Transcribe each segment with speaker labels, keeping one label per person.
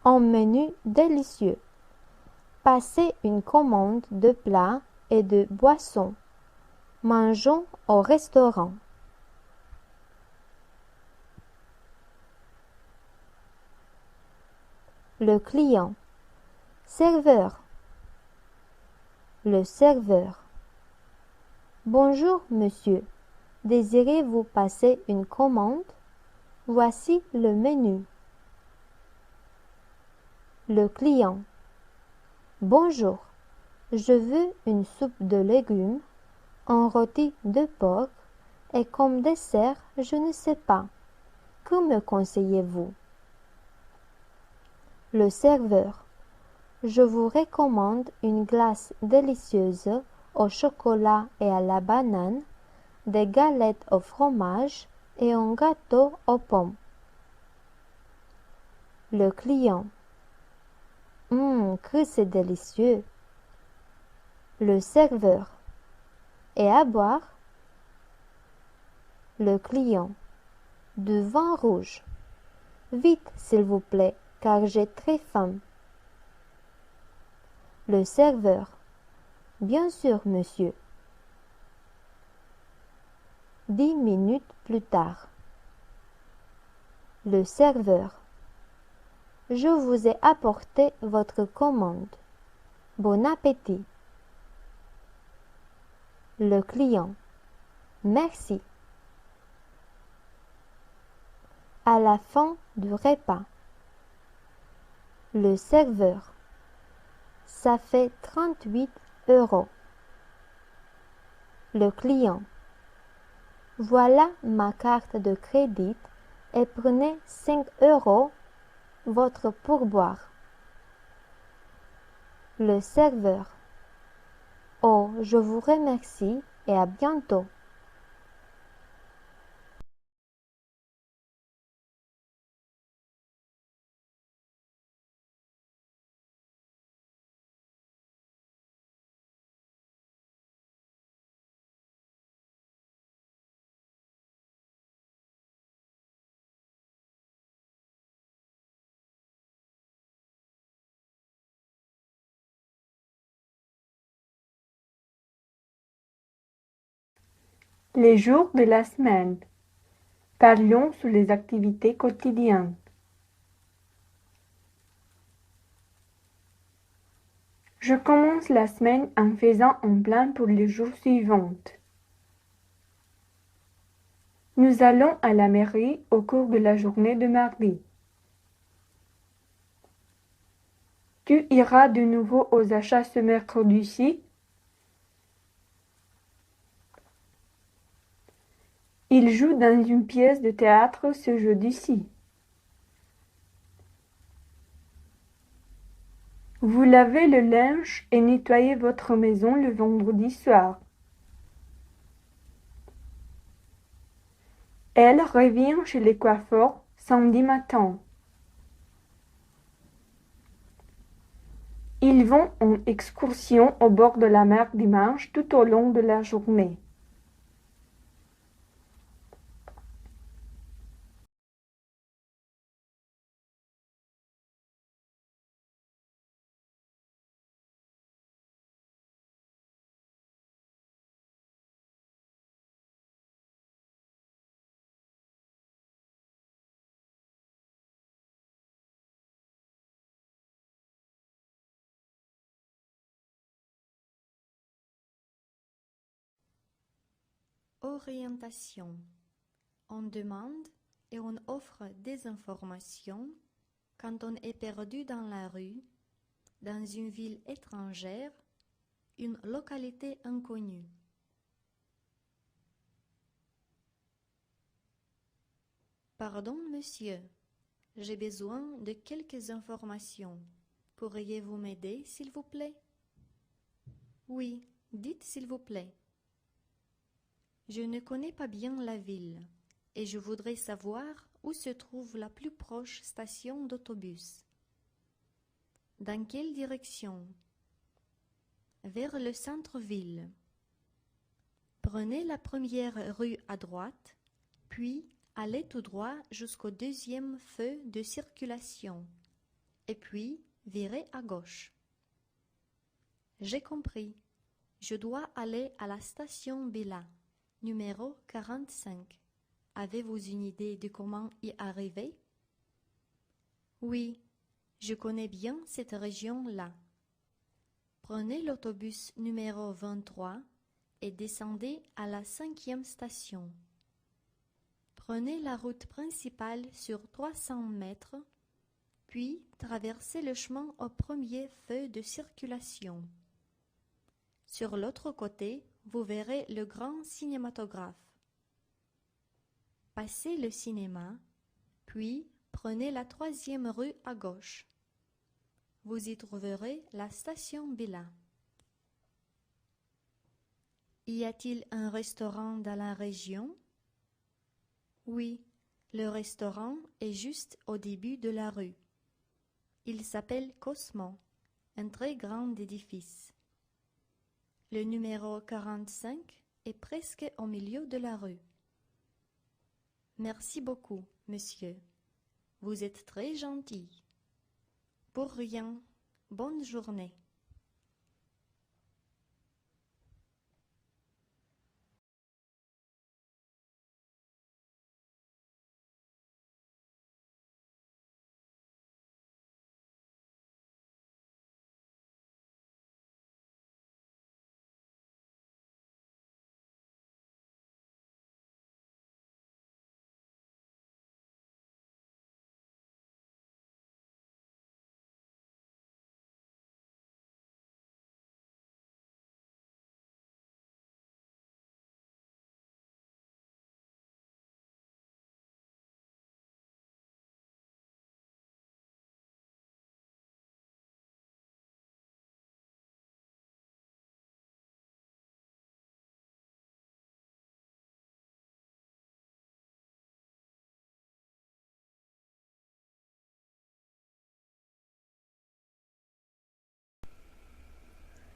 Speaker 1: Un menu délicieux. Passez une commande de plats et de boissons. Mangeons au restaurant. Le client. Serveur. Le serveur. Bonjour, monsieur. Désirez-vous passer une commande? Voici le menu. Le client. Bonjour. Je veux une soupe de légumes, un rôti de porc et comme dessert, je ne sais pas. Que me conseillez-vous? Le serveur. Je vous recommande une glace délicieuse au chocolat et à la banane, des galettes au fromage et un gâteau aux pommes. Le client. Que c'est délicieux! Le serveur. Et à boire? Le client. Du vin rouge. Vite, s'il vous plaît, car j'ai très faim. Le serveur. Bien sûr, monsieur. 10 minutes plus tard. Le serveur. Je vous ai apporté votre commande. Bon appétit. Le client. Merci. À la fin du repas. Le serveur. Ça fait 38 euros. Le client. Voilà ma carte de crédit et prenez 5 euros votre pourboire. Le serveur. Oh, je vous remercie et à bientôt.
Speaker 2: Les jours de la semaine. Parlons sur les activités quotidiennes. Je commence la semaine en faisant un plan pour les jours suivants. Nous allons à la mairie au cours de la journée de mardi. Tu iras de nouveau aux achats ce mercredi-ci? Il joue dans une pièce de théâtre ce jeudi-ci. Vous lavez le linge et nettoyez votre maison le vendredi soir. Elle revient chez les coiffeurs samedi matin. Ils vont en excursion au bord de la mer dimanche tout au long de la journée.
Speaker 3: Orientation. On demande et on offre des informations quand on est perdu dans la rue, dans une ville étrangère, une localité inconnue. Pardon, monsieur, j'ai besoin de quelques informations. Pourriez-vous m'aider, s'il vous plaît? Oui, dites s'il vous plaît. Je ne connais pas bien la ville et je voudrais savoir où se trouve la plus proche station d'autobus. Dans quelle direction? Vers le centre-ville. Prenez la première rue à droite, puis allez tout droit jusqu'au deuxième feu de circulation. et puis virez à gauche. J'ai compris. Je dois aller à la station Bila, numéro 45. Avez-vous une idée de comment y arriver? Oui, je connais bien cette région-là. Prenez l'autobus numéro 23 et descendez à la 5e station. Prenez la route principale sur 300 mètres, puis traversez le chemin au premier feu de circulation. Sur l'autre côté, vous verrez le grand cinématographe. Passez le cinéma, puis prenez la 3e rue à gauche. Vous y trouverez la station Bila. Y a-t-il un restaurant dans la région? Oui, le restaurant est juste au début de la rue. Il s'appelle Cosmo, un très grand édifice. Le numéro 45 est presque au milieu de la rue. Merci beaucoup, monsieur. Vous êtes très gentil. Pour rien. Bonne journée.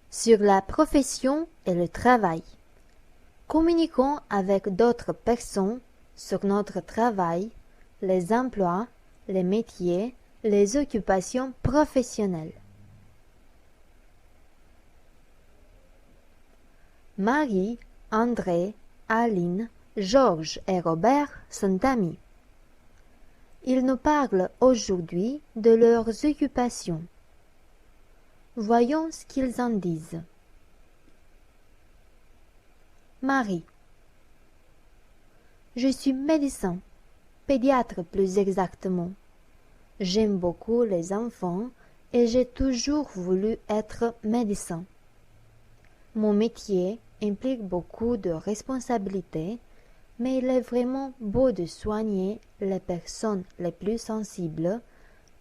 Speaker 1: Sur la profession et le travail. Communiquons avec d'autres personnes sur notre travail, les emplois, les métiers, les occupations professionnelles. Marie, André, Aline, Georges et Robert sont amis. Ils nous parlent aujourd'hui de leurs occupations. Voyons ce qu'ils en disent. Marie. Je suis médecin, pédiatre plus exactement. J'aime beaucoup les enfants et j'ai toujours voulu être médecin. Mon métier implique beaucoup de responsabilités, mais il est vraiment beau de soigner les personnes les plus sensibles,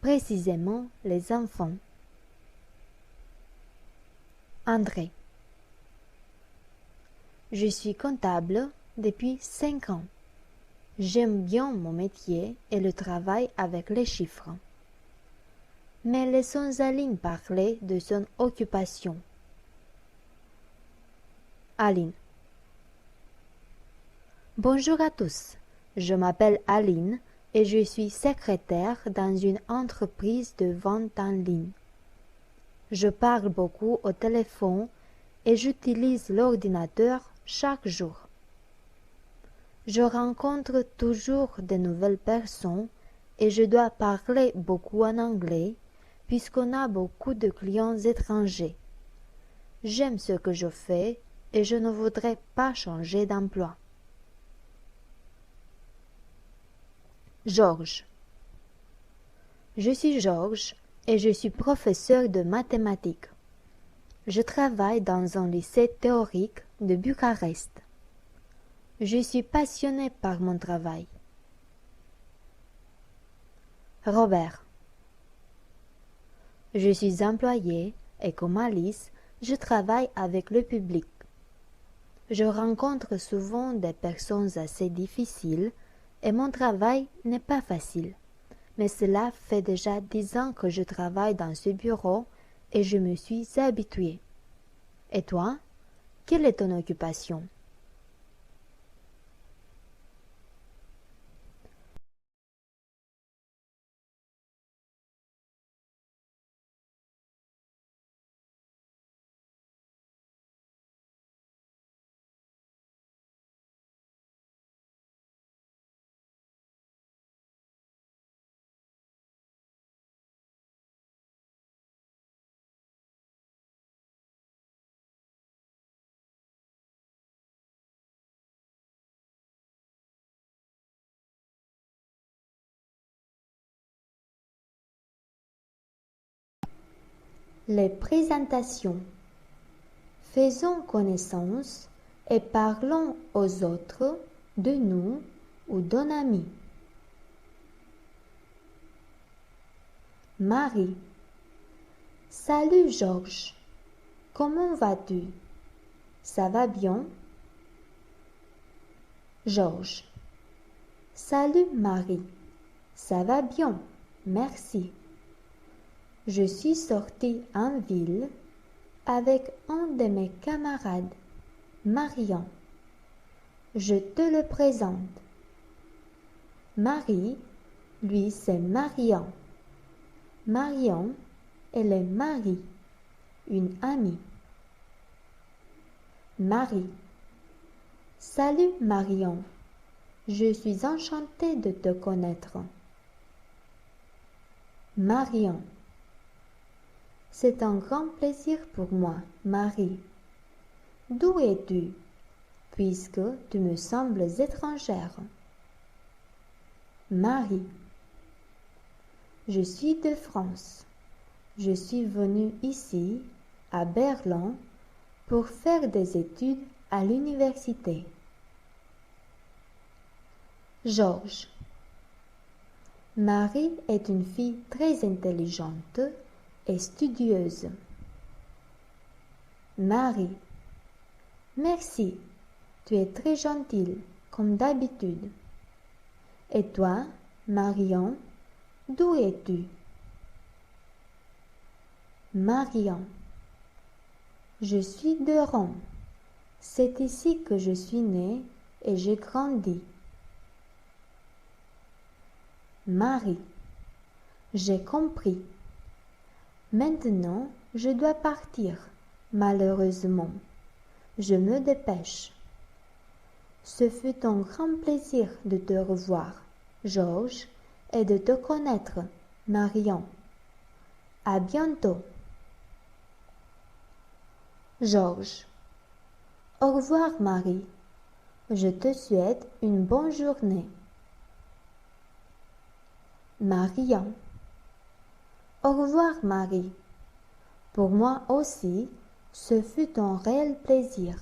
Speaker 1: précisément les enfants. André. Je suis comptable depuis 5 ans. J'aime bien mon métier et le travail avec les chiffres. Mais laissons Aline parler de son occupation. Aline. Bonjour à tous. Je m'appelle Aline et je suis secrétaire dans une entreprise de vente en ligne. Je parle beaucoup au téléphone et j'utilise l'ordinateur chaque jour. Je rencontre toujours de nouvelles personnes et je dois parler beaucoup en anglais puisqu'on a beaucoup de clients étrangers. J'aime ce que je fais et je ne voudrais pas changer d'emploi. Georges. Je suis Georges et je suis professeur de mathématiques. Je travaille dans un lycée théorique de Bucarest. Je suis passionné par mon travail. Robert. Je suis employé et comme Alice, je travaille avec le public. Je rencontre souvent des personnes assez difficiles et mon travail n'est pas facile. Mais cela fait déjà 10 ans que je travaille dans ce bureau et je me suis habituée. Et toi, quelle est ton occupation? Les présentations. Faisons connaissance et parlons aux autres de nous ou d'un ami. Marie. Salut Georges. Comment vas-tu? Ça va bien? Georges. Salut Marie. Ça va bien, merci. Je suis sortie en ville avec un de mes camarades, Marion. Je te le présente. Marie, lui, c'est Marion. Marion, elle est Marie, une amie. Marie. Salut Marion. Je suis enchantée de te connaître. Marion. C'est un grand plaisir pour moi, Marie. D'où es-tu, puisque tu me sembles étrangère? Marie. Je suis de France. Je suis venue ici, à Berlin, pour faire des études à l'université. Georges. Marie est une fille très intelligente et studieuse. Marie. Merci, tu es très gentille, comme d'habitude. Et toi, Marion, d'où es-tu? Marion. Je suis de Rome. C'est ici que je suis née et j'ai grandi. Marie. J'ai compris. Maintenant, je dois partir, malheureusement. Je me dépêche. Ce fut un grand plaisir de te revoir, Georges, et de te connaître, Marion. À bientôt. Georges. Au revoir, Marie. Je te souhaite une bonne journée. Marion. Au revoir, Marie. Pour moi aussi, ce fut un réel plaisir.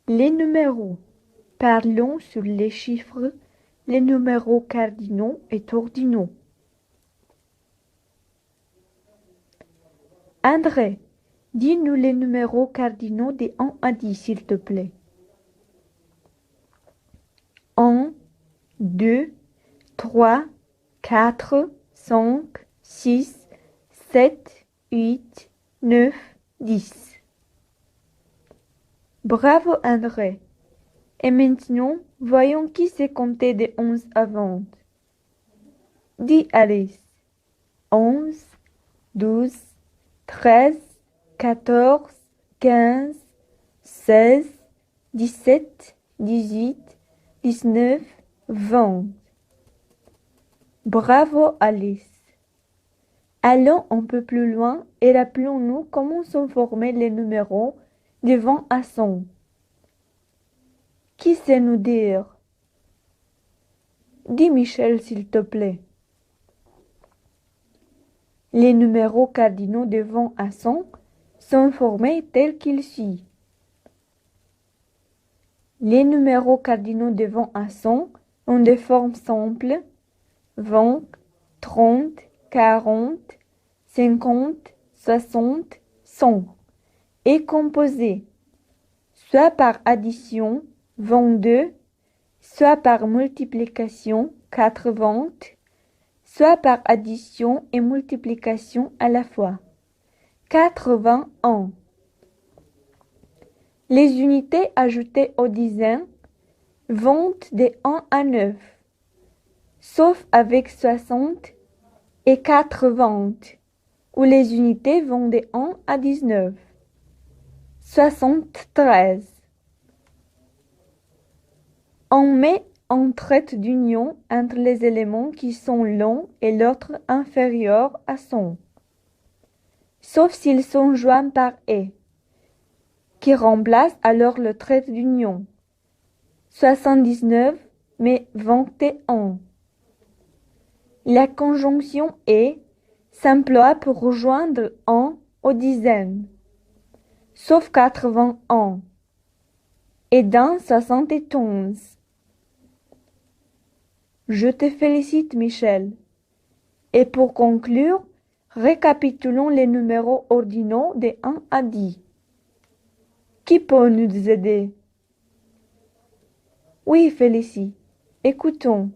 Speaker 2: Les numéros. Parlons sur les chiffres, les numéros cardinaux et ordinaux. André, dis-nous les numéros cardinaux de 1 à 10, s'il te plaît. 1, 2, 3, 4, 5, 6, 7, 8, 9, 10. Bravo André. Et maintenant, voyons qui sait compter de 11 à 20. Dis Alice. 11, 12, 13, 14, 15, 16, 17, 18, 19, 20. Bravo Alice. Allons un peu plus loin et rappelons-nous comment sont formés les numéros de 20 à 100. Qui sait nous dire? Dis Michel, s'il te plaît. Les numéros cardinaux de 20 à 100 sont formés tels qu'ils suivent. Les numéros cardinaux de 20 à 100 ont des formes simples 20, 30, 40, 50, 60, 100 est composé soit par addition, 22, soit par multiplication, 80, soit par addition et multiplication à la fois. 81. Les unités ajoutées aux dizaines vont de 1 à 9, sauf avec 60 et 80, où les unités vont de 1 à 19. 73. On met un trait d'union entre les éléments qui sont longs et l'autre inférieur à 100, sauf s'ils sont joints par et, qui remplace alors le trait d'union. 79 mais 21. La conjonction et s'emploie pour rejoindre 1 aux dizaines, sauf 81 et dans 71. Je te félicite, Michel. Et pour conclure, récapitulons les numéros ordinaux de 1 à 10. Qui peut nous aider? Oui, Félicie. Écoutons.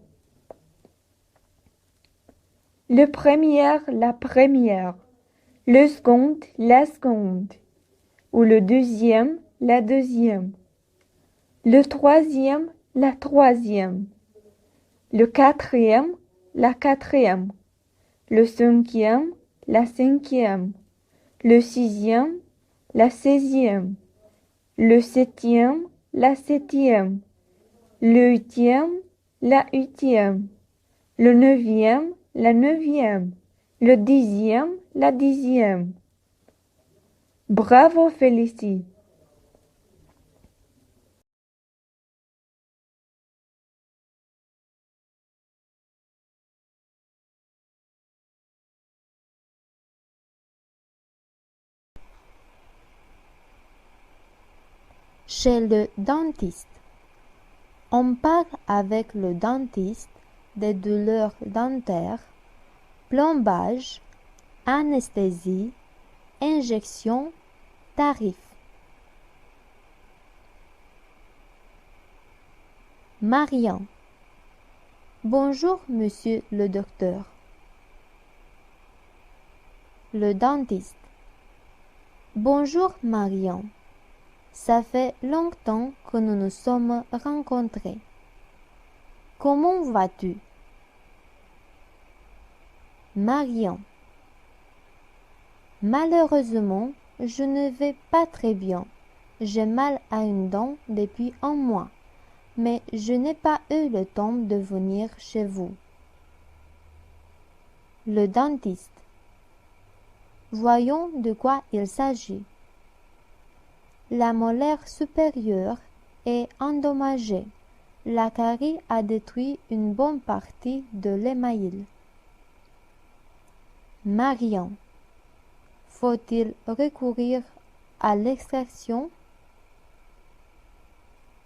Speaker 2: Le premier, la première. Le second, la seconde. Ou le deuxième, la deuxième. Le troisième, la troisième. Le quatrième, la quatrième. Le cinquième, la cinquième. Le sixième, la seizième. Le septième, la septième. Le huitième, la huitième. Le neuvième, la neuvième. Le dixième, la dixième. Bravo, Félicie.
Speaker 1: Chez le dentiste. On parle avec le dentiste des douleurs dentaires, plombage, anesthésie, injection, tarif. Marian. Bonjour, monsieur le docteur. Le dentiste. Bonjour, Marian. Ça fait longtemps que nous nous sommes rencontrés. Comment vas-tu? Marian. Malheureusement, je ne vais pas très bien. J'ai mal à une dent depuis un mois, mais je n'ai pas eu le temps de venir chez vous. Le dentiste. Voyons de quoi il s'agit. La molaire supérieure est endommagée. La carie a détruit une bonne partie de l'émail. Marian. Faut-il recourir à l'extraction?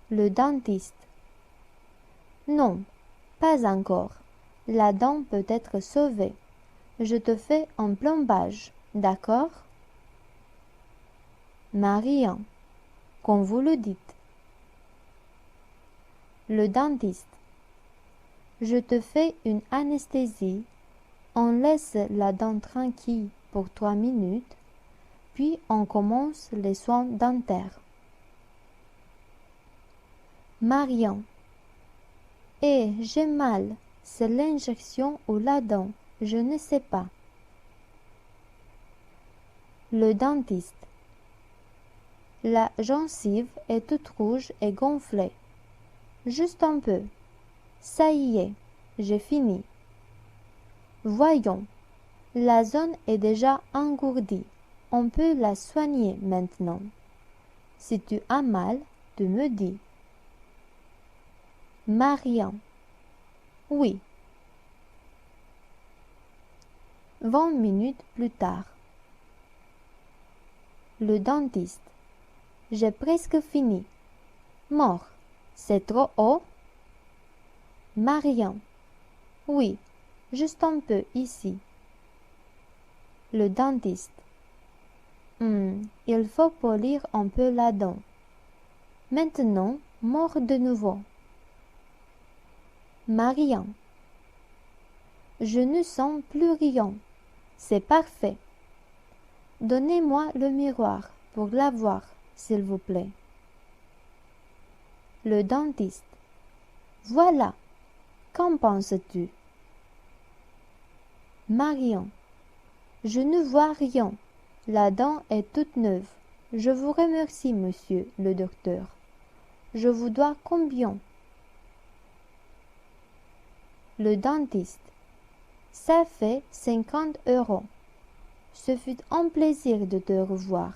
Speaker 1: Le dentiste. Non, pas encore. La dent peut être sauvée. Je te fais un plombage, d'accord? Marian. Comme vous le dites. Le dentiste. Je te fais une anesthésie. On laisse la dent tranquille pour 3 minutes, puis on commence les soins dentaires. Marian. J'ai mal. C'est l'injection ou la dent. Je ne sais pas. Le dentiste. La gencive est toute rouge et gonflée. Juste un peu. Ça y est, j'ai fini. Voyons, la zone est déjà engourdie. On peut la soigner maintenant. Si tu as mal, tu me dis. Marian. Oui. 20 minutes plus tard. Le dentiste. J'ai presque fini. Mort. C'est trop haut? Marian. Oui, juste un peu ici. Le dentiste. Il faut polir un peu la dent. Maintenant, mord de nouveau. Marian. Je ne sens plus rien. C'est parfait. Donnez-moi le miroir pour la voir, s'il vous plaît. Le dentiste. Voilà. Qu'en penses-tu? Marion. Je ne vois rien. La dent est toute neuve. Je vous remercie, monsieur le docteur. Je vous dois combien? Le dentiste. Ça fait 50 €. Ce fut un plaisir de te revoir.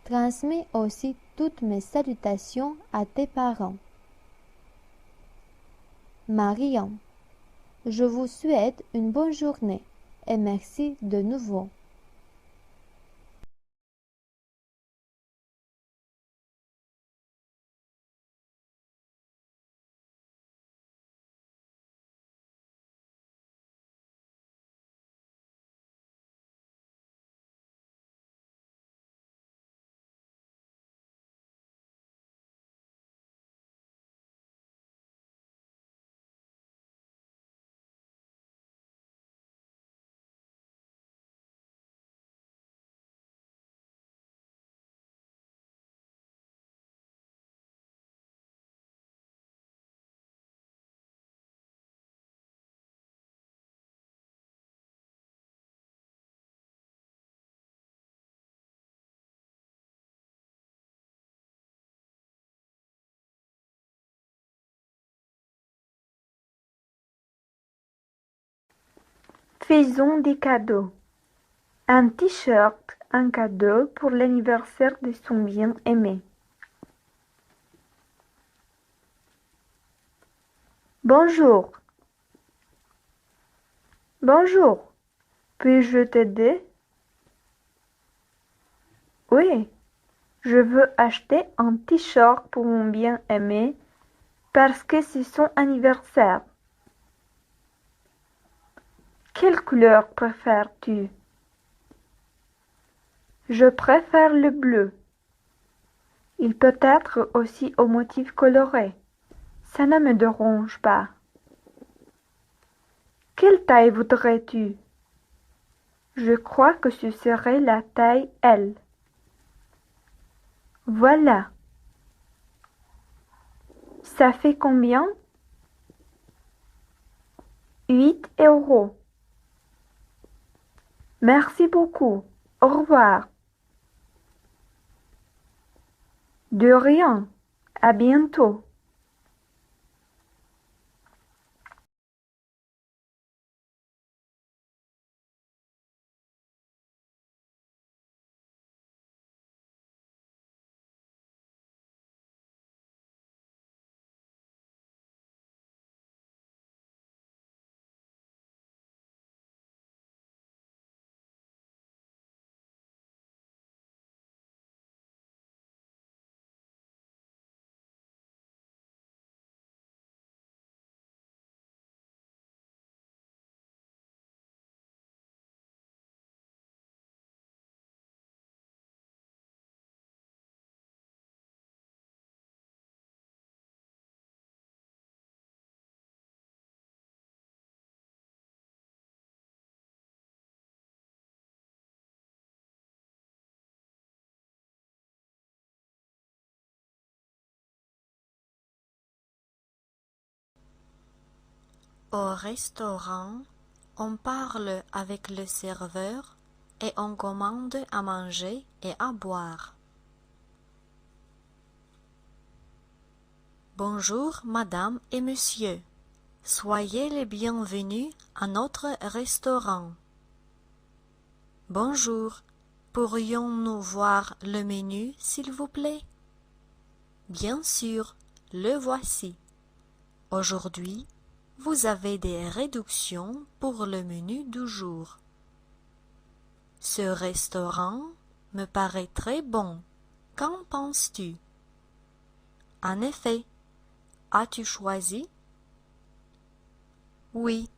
Speaker 1: Transmets aussi toutes mes salutations à tes parents. Marion. Je vous souhaite une bonne journée et merci de nouveau.
Speaker 2: Faisons des cadeaux. Un t-shirt, un cadeau pour l'anniversaire de son bien-aimé. Bonjour. Bonjour. Puis-je t'aider? Oui, je veux acheter un t-shirt pour mon bien-aimé parce que c'est son anniversaire. Quelle couleur préfères-tu? Je préfère le bleu. Il peut être aussi au motif coloré. Ça ne me dérange pas. Quelle taille voudrais-tu? Je crois que ce serait la taille L. Voilà. Ça fait combien? 8 €. Merci beaucoup. Au revoir. De rien. À bientôt.
Speaker 3: Au restaurant, on parle avec le serveur et on commande à manger et à boire. Bonjour, madame et monsieur. Soyez les bienvenus à notre restaurant. Bonjour, pourrions-nous voir le menu, s'il vous plaît? Bien sûr, le voici. Aujourd'hui, vous avez des réductions pour le menu du jour. Ce restaurant me paraît très bon. Qu'en penses-tu? En effet, as-tu choisi? Oui,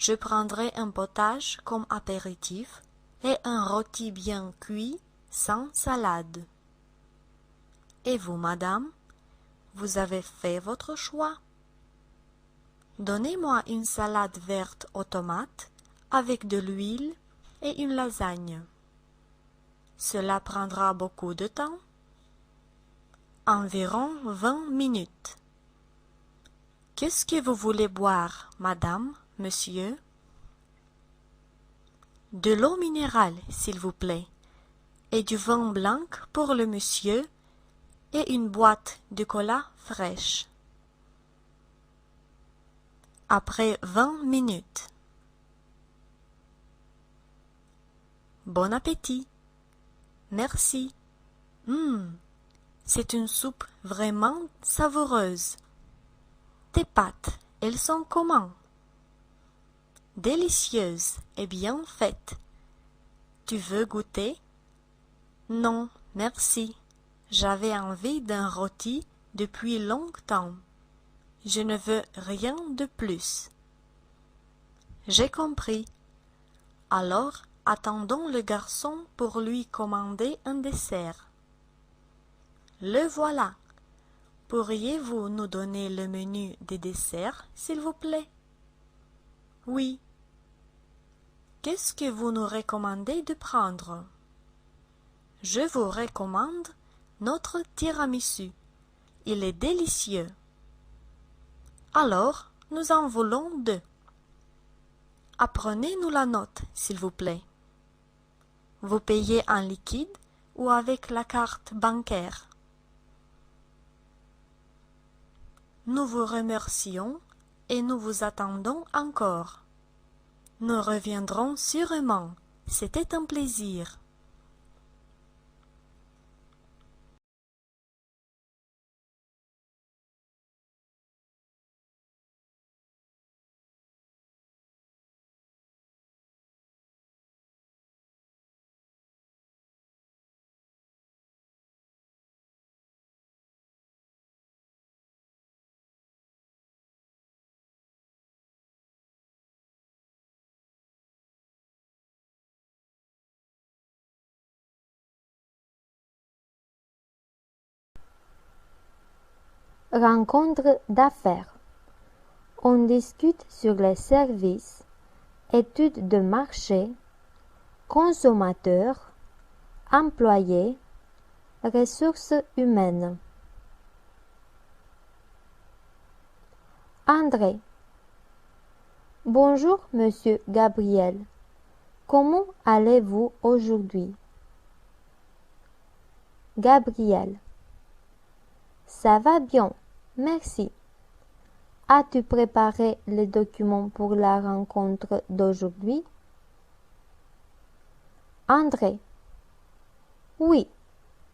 Speaker 3: Je prendrai un potage comme apéritif et un rôti bien cuit sans salade. Et vous, madame, vous avez fait votre choix. Donnez-moi une salade verte aux tomates avec de l'huile et une lasagne. Cela prendra beaucoup de temps. Environ 20 minutes. Qu'est-ce que vous voulez boire, madame, monsieur? De l'eau minérale, s'il vous plaît, et du vin blanc pour le monsieur, et une boîte de cola fraîche. Après 20 minutes. Bon appétit. Merci. C'est une soupe vraiment savoureuse. Tes pâtes, elles sont comment? Délicieuses et bien faites. Tu veux goûter? Non, merci. J'avais envie d'un rôti depuis longtemps. Je ne veux rien de plus. J'ai compris. Alors, attendons le garçon pour lui commander un dessert. Le voilà. Pourriez-vous nous donner le menu des desserts, s'il vous plaît? Oui. Qu'est-ce que vous nous recommandez de prendre? Je vous recommande notre tiramisu. Il est délicieux. Alors, nous en voulons 2. Apprenez-nous la note, s'il vous plaît. Vous payez en liquide ou avec la carte bancaire? Nous vous remercions et nous vous attendons encore. Nous reviendrons sûrement. C'était un plaisir.
Speaker 1: Rencontre d'affaires. On discute sur les services, études de marché, consommateurs, employés, ressources humaines. André. Bonjour, monsieur Gabriel. Comment allez-vous aujourd'hui? Gabriel. Ça va bien, merci. As-tu préparé les documents pour la rencontre d'aujourd'hui? André. Oui,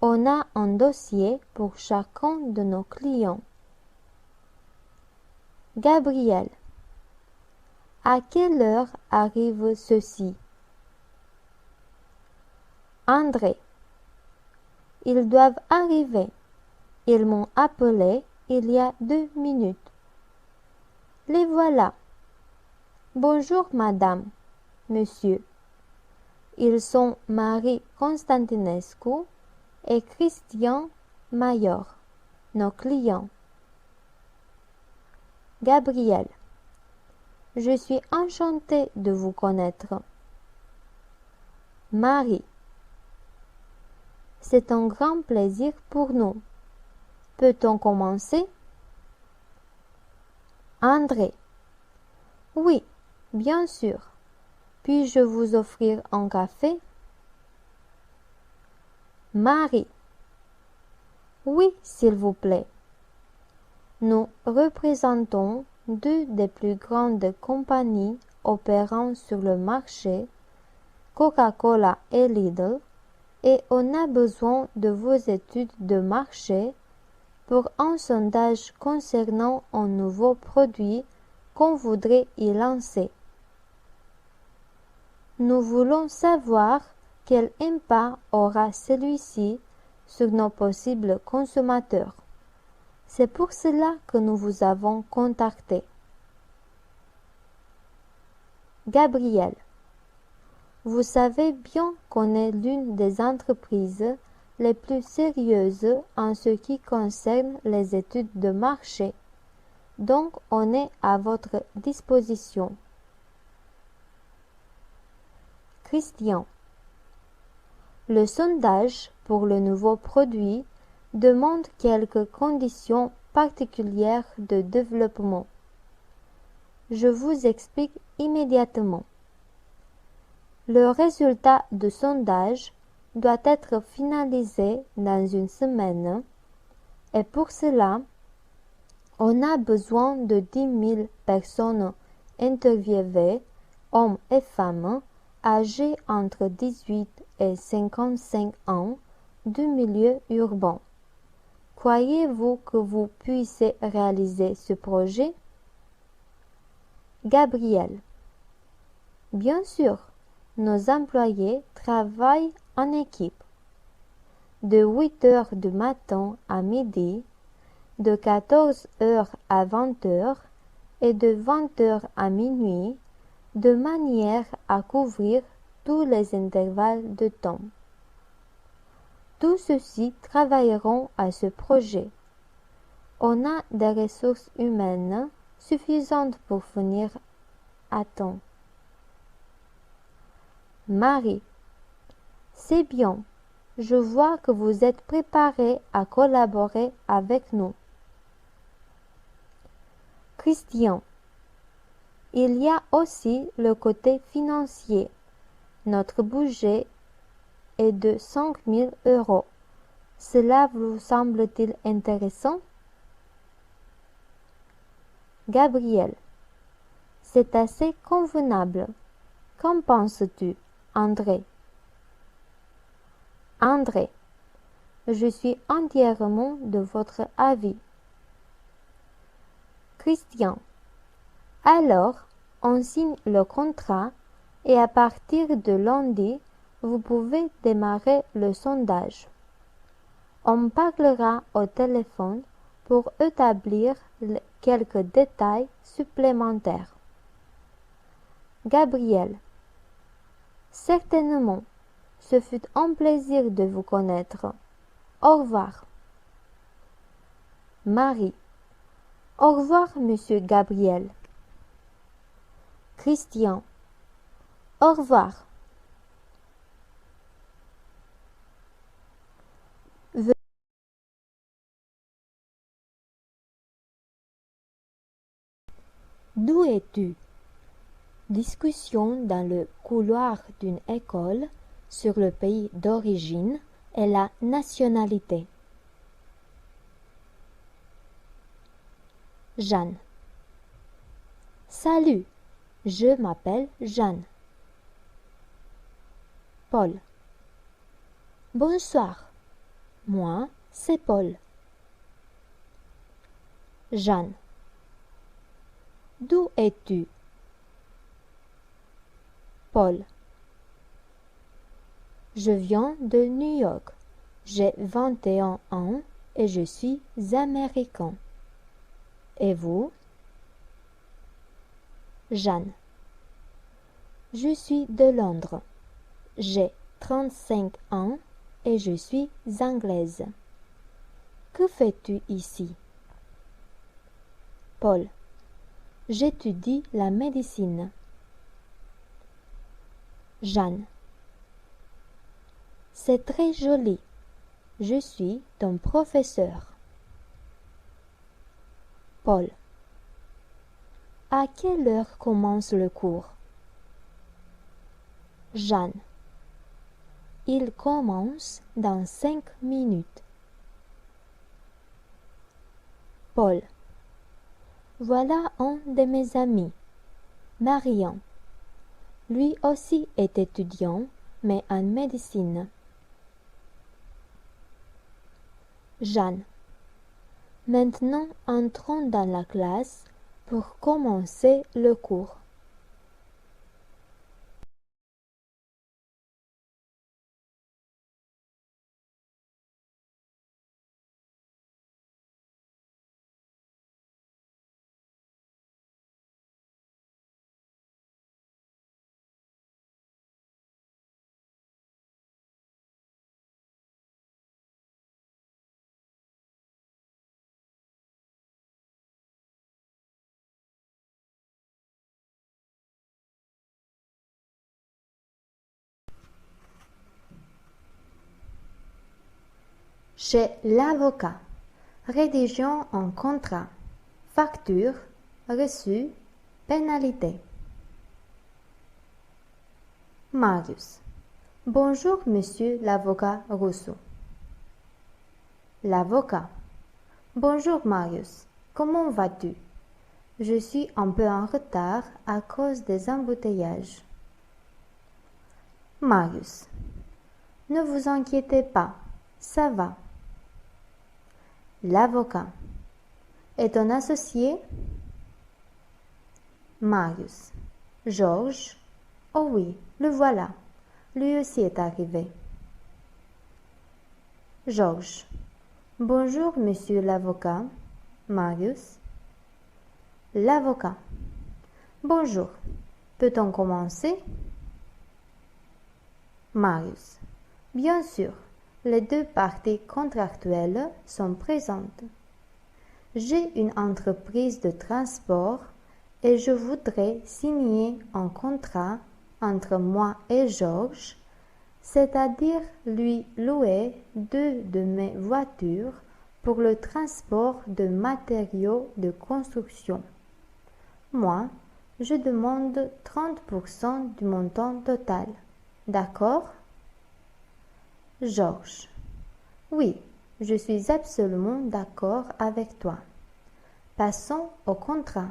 Speaker 1: on a un dossier pour chacun de nos clients. Gabriel. À quelle heure arrive ceci? André. Ils doivent arriver. Ils m'ont appelé il y a 2 minutes. Les voilà. Bonjour, madame, monsieur. Ils sont Marie Constantinescu et Christian Mayor, nos clients. Gabriel. Je suis enchantée de vous connaître. Marie. C'est un grand plaisir pour nous. Peut-on commencer? André. Oui, bien sûr. Puis-je vous offrir un café? Marie. Oui, s'il vous plaît. Nous représentons 2 des plus grandes compagnies opérant sur le marché, Coca-Cola et Lidl, et on a besoin de vos études de marché pour un sondage concernant un nouveau produit qu'on voudrait y lancer. Nous voulons savoir quel impact aura celui-ci sur nos possibles consommateurs. C'est pour cela que nous vous avons contacté. Gabriel, vous savez bien qu'on est l'une des entreprises les plus sérieuses en ce qui concerne les études de marché, donc on est à votre disposition. Christian, le sondage pour le nouveau produit demande quelques conditions particulières de développement. Je vous explique immédiatement. Le résultat du sondage doit être finalisé dans une semaine et pour cela, on a besoin de 10 000 personnes interviewées, hommes et femmes, âgés entre 18 et 55 ans du milieu urbain. Croyez-vous que vous puissiez réaliser ce projet? Gabriel, bien sûr, nos employés travaillent en équipe. De 8 heures du matin à midi, de 14 heures à 20 heures et de 20 heures à minuit, de manière à couvrir tous les intervalles de temps. Tous ceux-ci travailleront à ce projet. On a des ressources humaines suffisantes pour finir à temps. Marie, c'est bien. Je vois que vous êtes préparée à collaborer avec nous. Christian, il y a aussi le côté financier. Notre budget est de 5 000 euros. Cela vous semble-t-il intéressant? Gabriel, c'est assez convenable. Qu'en penses-tu, André? André, je suis entièrement de votre avis. Christian, alors on signe le contrat et à partir de lundi, vous pouvez démarrer le sondage. On parlera au téléphone pour établir quelques détails supplémentaires. Gabriel, certainement, ce fut un plaisir de vous connaître. Au revoir. Marie, au revoir, monsieur Gabriel. Christian, au revoir. D'où es-tu? Discussion dans le couloir d'une école sur le pays d'origine et la nationalité. Jeanne. Salut, je m'appelle Jeanne. Paul. Bonsoir, moi c'est Paul. Jeanne. D'où es-tu? Paul. Je viens de New York. J'ai 21 ans et je suis américain. Et vous? Jeanne. Je suis de Londres. J'ai 35 ans et je suis anglaise. Que fais-tu ici? Paul. J'étudie la médecine. Jeanne. C'est très joli. Je suis ton professeur. Paul. À quelle heure commence le cours? Jeanne. Il commence dans 5 minutes. Paul. Voilà un de mes amis, Marian. Lui aussi est étudiant, mais en médecine. Jeanne. Maintenant entrons dans la classe pour commencer le cours. Chez l'avocat. Rédigeons un contrat. Facture, reçu, pénalité. Marius. Bonjour, monsieur l'avocat Rousseau. L'avocat. Bonjour, Marius. Comment vas-tu? Je suis un peu en retard à cause des embouteillages. Marius. Ne vous inquiétez pas, ça va. L'avocat. Et ton associé? Marius. Georges. Oh oui, le voilà. Lui aussi est arrivé. Georges. Bonjour, monsieur l'avocat. Marius. L'avocat. Bonjour. Peut-on commencer? Marius. Bien sûr, les deux parties contractuelles sont présentes. J'ai une entreprise de transport et je voudrais signer un contrat entre moi et Georges, c'est-à-dire lui louer 2 de mes voitures pour le transport de matériaux de construction. Moi, je demande 30% du montant total. D'accord? Georges. Oui, je suis absolument d'accord avec toi. Passons au contrat.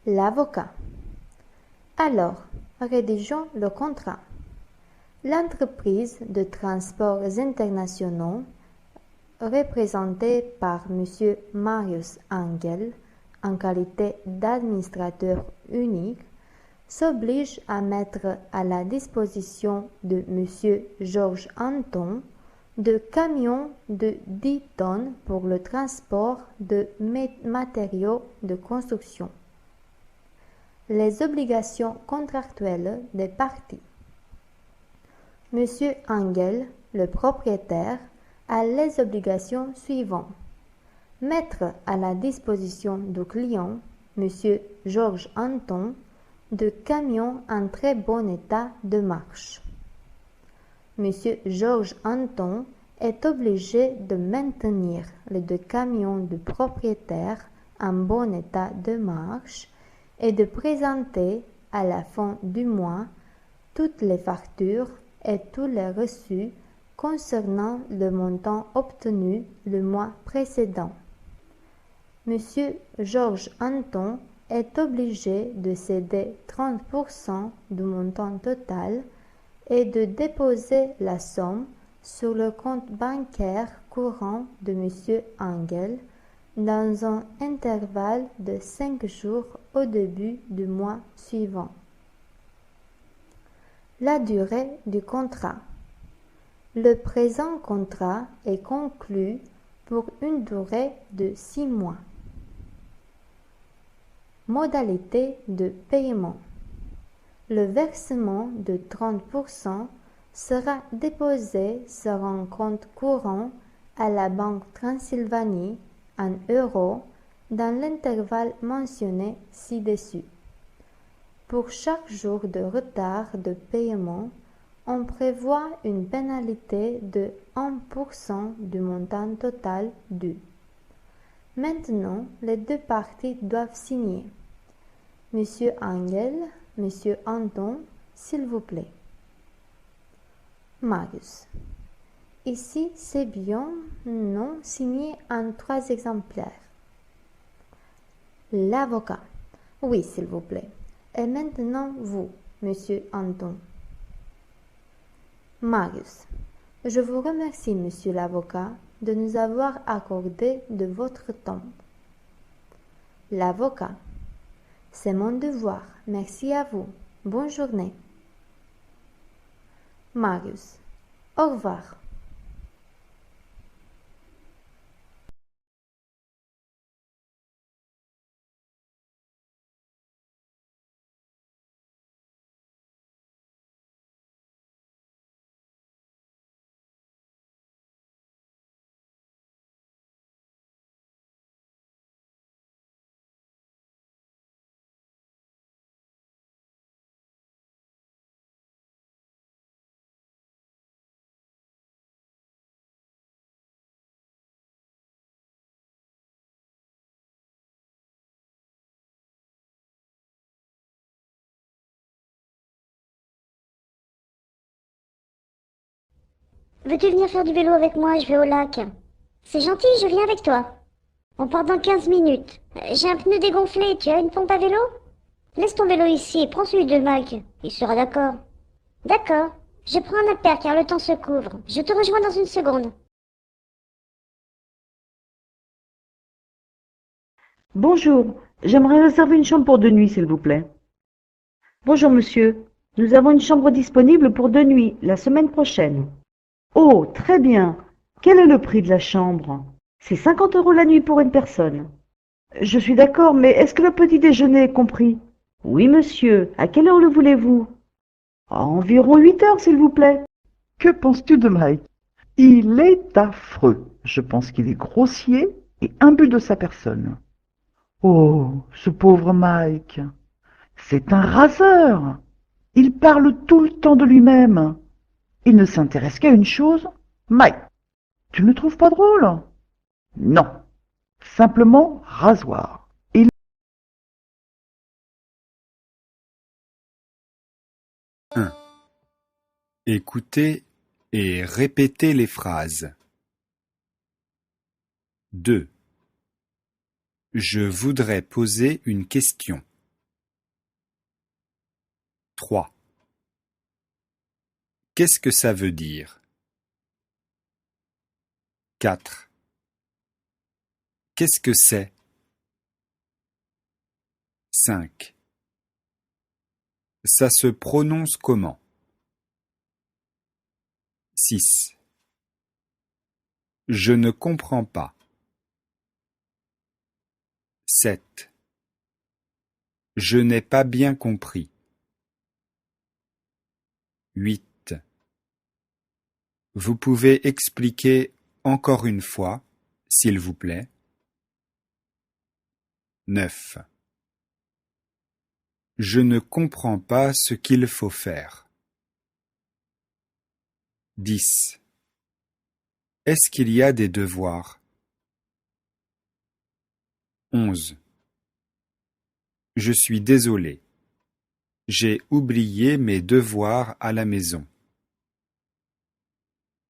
Speaker 1: L'avocat. Alors, rédigeons le contrat. L'entreprise de transports internationaux, représentée par M. Marius Angel en qualité d'administrateur unique, s'oblige à mettre à la disposition de M. Georges Anton de camions de 10 tonnes pour le transport de matériaux de construction. Les obligations contractuelles des parties. M. Angel, le propriétaire, a les obligations suivantes. Mettre à la disposition du client, M. Georges Anton, de camions en très bon état de marche. M. Georges Anton est obligé de maintenir les 2 camions du propriétaire en bon état de marche et de présenter à la fin du mois toutes les factures et tous les reçus concernant le montant obtenu le mois précédent. M. Georges Anton est obligé de céder 30% du montant total et de déposer la somme sur le compte bancaire courant de M. Angel dans un intervalle de 5 jours au début du mois suivant. La durée du contrat. Le présent contrat est conclu pour une durée de 6 mois. Modalité de paiement. Le versement de 30% sera déposé sur un compte courant à la Banque Transylvanie en euros dans l'intervalle mentionné ci-dessus. Pour chaque jour de retard de paiement, on prévoit une pénalité de 1% du montant total dû. Maintenant, les 2 parties doivent signer. Monsieur Angel, Monsieur Anton, s'il vous plaît. Marius. Ici, c'est bien, non, signé en 3 exemplaires. L'avocat. Oui, s'il vous plaît. Et maintenant, vous, Monsieur Anton. Marius. Je vous remercie, Monsieur l'avocat, de nous avoir accordé de votre temps. L'avocat. C'est mon devoir. Merci à vous. Bonne journée. Marius. Au revoir.
Speaker 4: Veux-tu venir faire du vélo avec moi? Je vais au lac. C'est gentil, je viens avec toi. On part dans 15 minutes. J'ai un pneu dégonflé, tu as une pompe à vélo? Laisse ton vélo ici et prends celui de Mike. Il sera d'accord. D'accord. Je prends un appel car le temps se couvre. Je te rejoins dans une seconde.
Speaker 5: Bonjour, j'aimerais réserver une chambre pour 2 nuits, s'il vous plaît. Bonjour, monsieur. Nous avons une chambre disponible pour 2 nuits, la semaine prochaine. Oh, très bien. Quel est le prix de la chambre? C'est 50 € la nuit pour une personne. Je suis d'accord, mais est-ce que le petit déjeuner est compris? Oui, monsieur. À quelle heure le voulez-vous? À environ 8 heures, s'il vous plaît.
Speaker 6: Que penses-tu de Mike? Il est affreux. Je pense qu'il est grossier et imbu de sa personne. Oh, ce pauvre Mike. C'est un raseur. Il parle tout le temps de lui-même. Il ne s'intéresse qu'à une chose. Mike, tu ne le trouves pas drôle? Non. Simplement rasoir.
Speaker 7: 1. Écoutez et répétez les phrases. 2. Je voudrais poser une question. 3. Qu'est-ce que ça veut dire? 4. Qu'est-ce que c'est? 5. Ça se prononce comment? 6. Je ne comprends pas. 7. Je n'ai pas bien compris. 8. Vous pouvez expliquer encore une fois, s'il vous plaît. 9. Je ne comprends pas ce qu'il faut faire. 10. Est-ce qu'il y a des devoirs? 11. Je suis désolé. J'ai oublié mes devoirs à la maison.